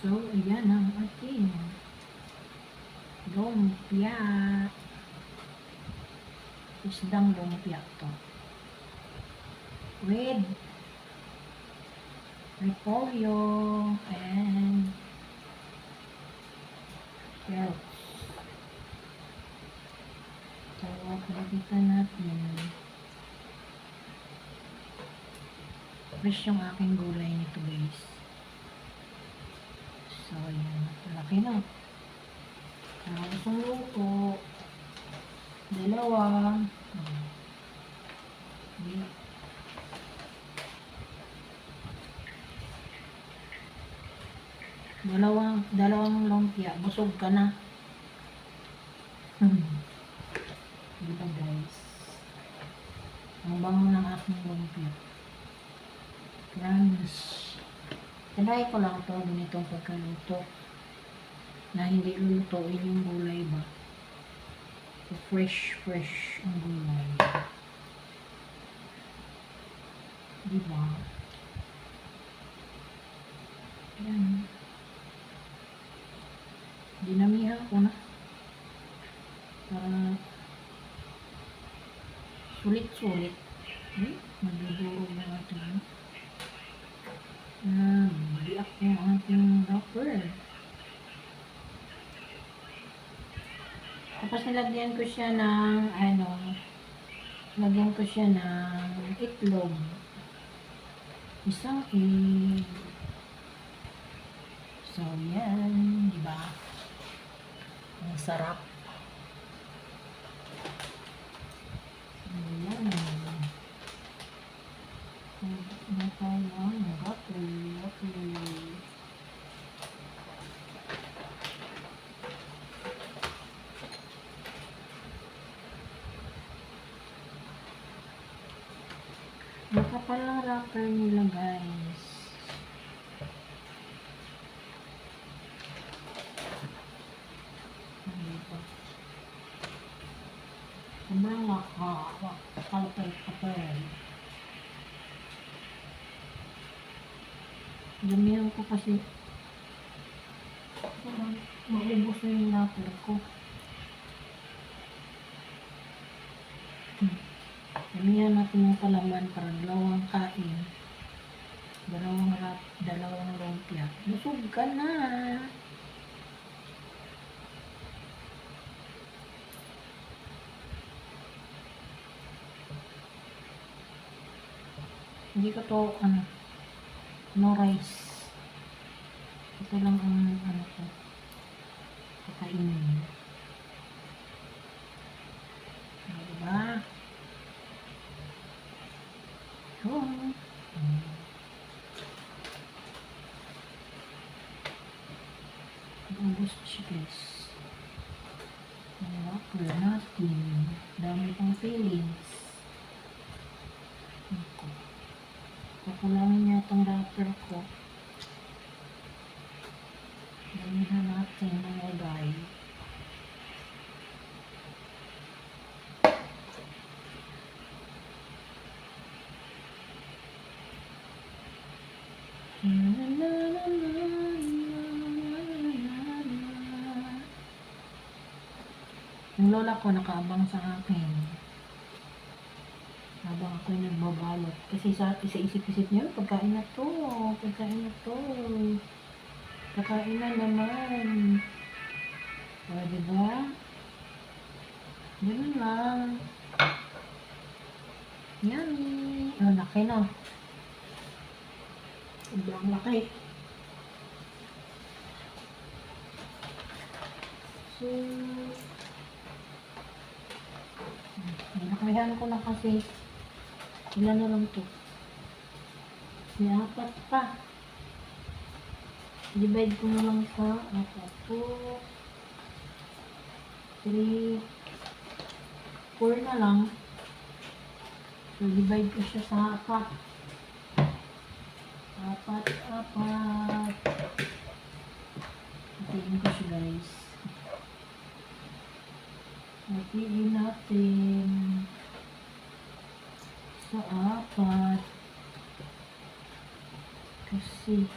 So, ayan ang ating lumpia. Isdang lumpia to. With repolyo and carrots. So, nakikita natin. Fresh yung aking gulay nito, guys. So, ayan. Malaki na. Isang luto. Dalawa. Dalawang lumpia. Busog ka na. Diba, guys? Ang bango ng aking lumpia. Promise. Tinry ko lang ito ganitong pagkaluto na hindi lulutuin yung gulay ba. So, fresh ang gulay. Diba? Ayan. Dinamihan ko na. Para sulit-sulit. Magdudurog na natin. Biyak yung ating wrapper. Tapos nilagyan ko siya ng itlog. Isang egg. So, yan. Diba? Ang sarap. Ayan. Makapal ang wrapper nila, guys. Sobrang kapal. Damihan ko kasi maubos na yung wrapper ko. Damihan natin yung palaman para dalawang kain. Dalawang lumpia. Busog ka na. Hindi ko to, no rice. Ito lang ang ko. Kakainin. Diba? Ubus siya, guys. Ang wrapper natin. Dami pang feelings. Kukulangin niya itong wrapper ko. Damihan natin mga guys. Yung lola ko nakaabang sa akin habang ako'y nagbabalot. Kasi isa-isip-isip niya, pagkain na to. Kakain na naman. O, diba? Ganun lang. Yummy. Laki na. Sobrang laki. So, nakayahan ko na kasi ilan na lang to. May 4 pa. Divide ko na lang sa 4, 3, 4 na lang. So, divide ko siya sa 4. 4. Hatiin ko siya, guys. Hatiin natin sa 4. Kasi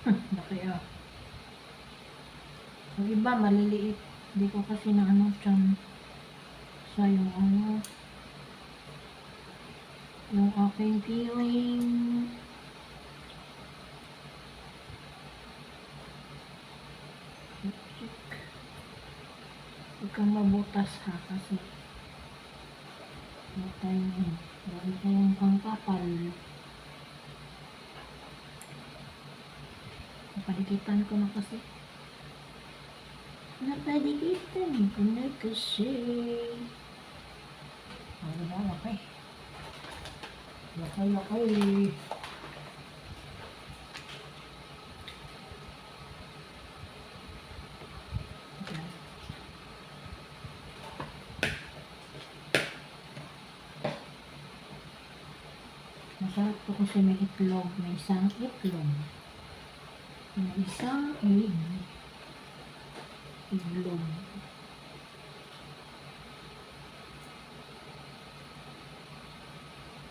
Laki ah. Yung iba maliliit. Hindi ko kasi na ano dyan sa yung ano yung aking feeling. Huwag kang mabutas ha kasi huwag tayong pangkapal. Napadikitan ko na kasi. Napadikitan ko na kasi. Laki. Laki. Masarap to kasi may itlog. May isang itlog. May isang itlog.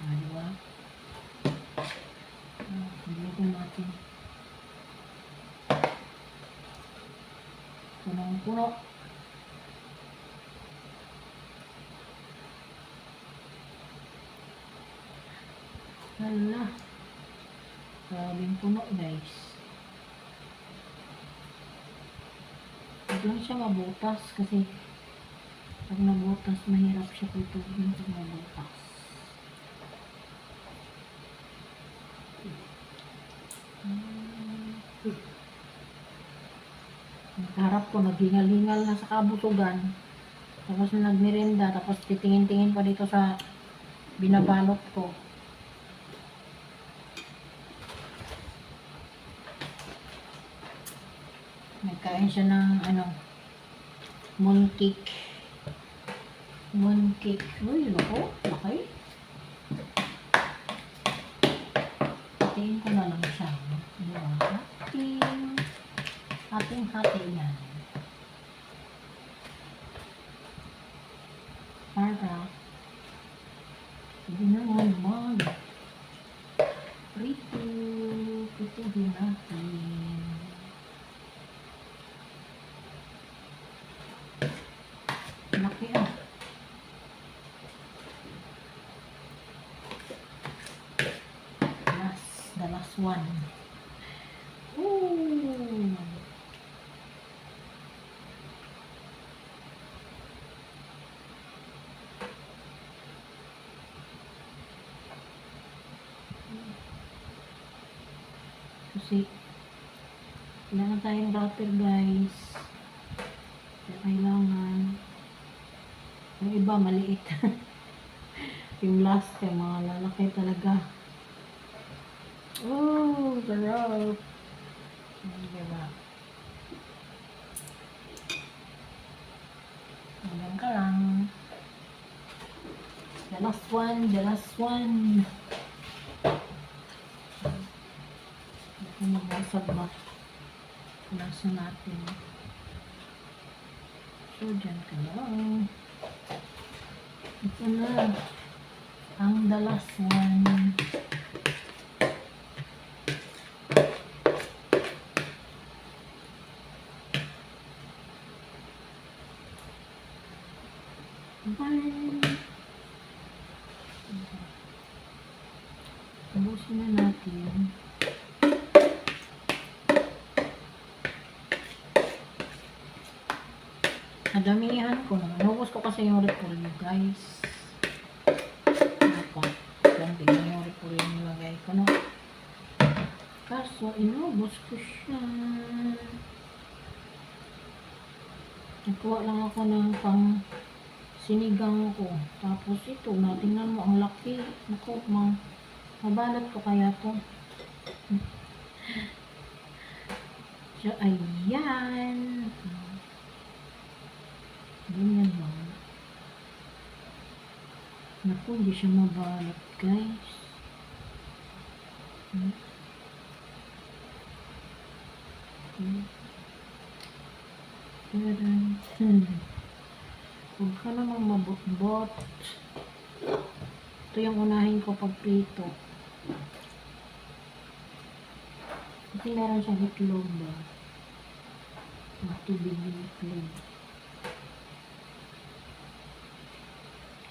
Diba? Hindi natin. Punong-puno. Hala. Grabing puno guys. Huwag lang siya mabutas kasi pag nabutas mahirap siya tutugin pag nabutas. Nagharap ko, naghingal-hingal na sa kabutugan. Tapos na nagmerenda, tapos titingin-tingin pa dito sa binabalot ko. Nagkain siya ng mooncake. Mooncake. Uy, laki. Hatiin ko na lang siya. Diba? Hati yan. Para hindi naman prituhin natin. Laki ah. The last one. Ooh. Kasi kailangan tayong router guys. Kailangan yung iba maliit. Yung last yung mga lalaki talaga. Oh, sarap. Diba? Hanggang ka lang. The last one. Ito mabasag ba? Nasa natin. So, dyan ka lang. Ito na. Ang the last one. Ubusin na natin. Nadamihan ko na. Inubos ko kasi yung repolyo guys. Yan, tignan yung repolyo nilagay ko no. Kaso inubos ko siya. Nagkuha lang ako ng pang sinigang ko. Tapos ito, natingnan mo ang laki. Naku, mabalat ko kaya to. So, ayan. Ganyan ba? Naku, hindi siya mabalat, guys. Huwag ka namang mabot-bot. Ito yung unahin ko pag prito. Kasi meron siyang itlog ba? Mga tubig yung itlog.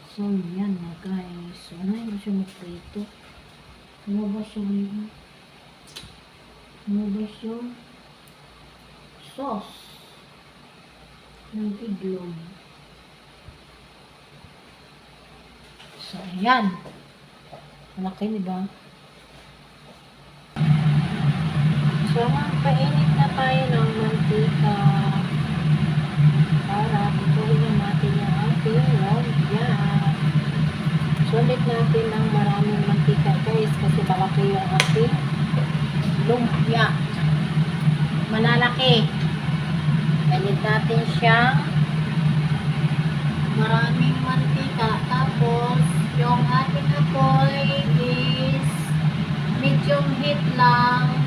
So, yan na guys. So, ano yung siya magprito? Lumabas yung sauce ng itlog. So, ayan. Malaki, diba? So, magpainit na tayo ng mantika para tutuhin natin yung ating lumpia. Sulit natin ng maraming mantika guys kasi malaki yung ating lumpia. Malalaki. Ganit natin siyang maraming mantika. Tapos, yung ating apoy is medium heat lang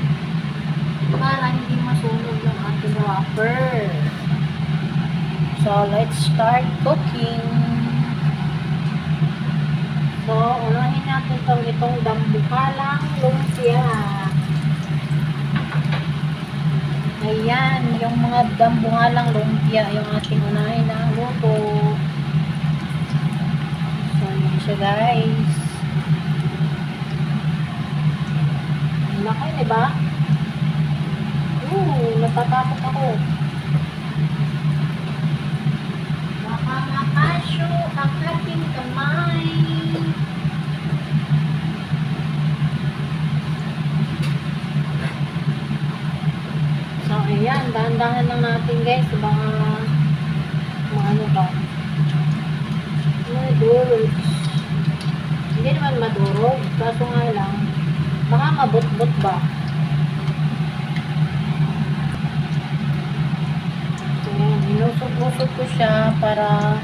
para hindi masunog yung ating wrapper. So, let's start cooking. So, unahin natin itong dambuhalang lumpia. Ayan, yung mga dambuhalang lumpia, yung ating unahin na luto. So, yun siya guys. Laki, diba? Natatakot ako. Baka makasyo ang ating kamay. So, ayan. Dahan-dahan lang natin guys. Baka ano ba? Madurog. Hindi naman madurog. Kaso nga lang, baka mabut-but ba? Inusog-usog ko siya para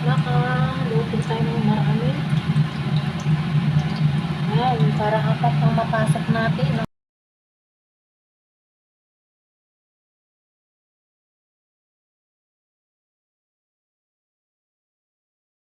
makaluto tayo ng marami. Ayan, para apat ang mapasok natin, no?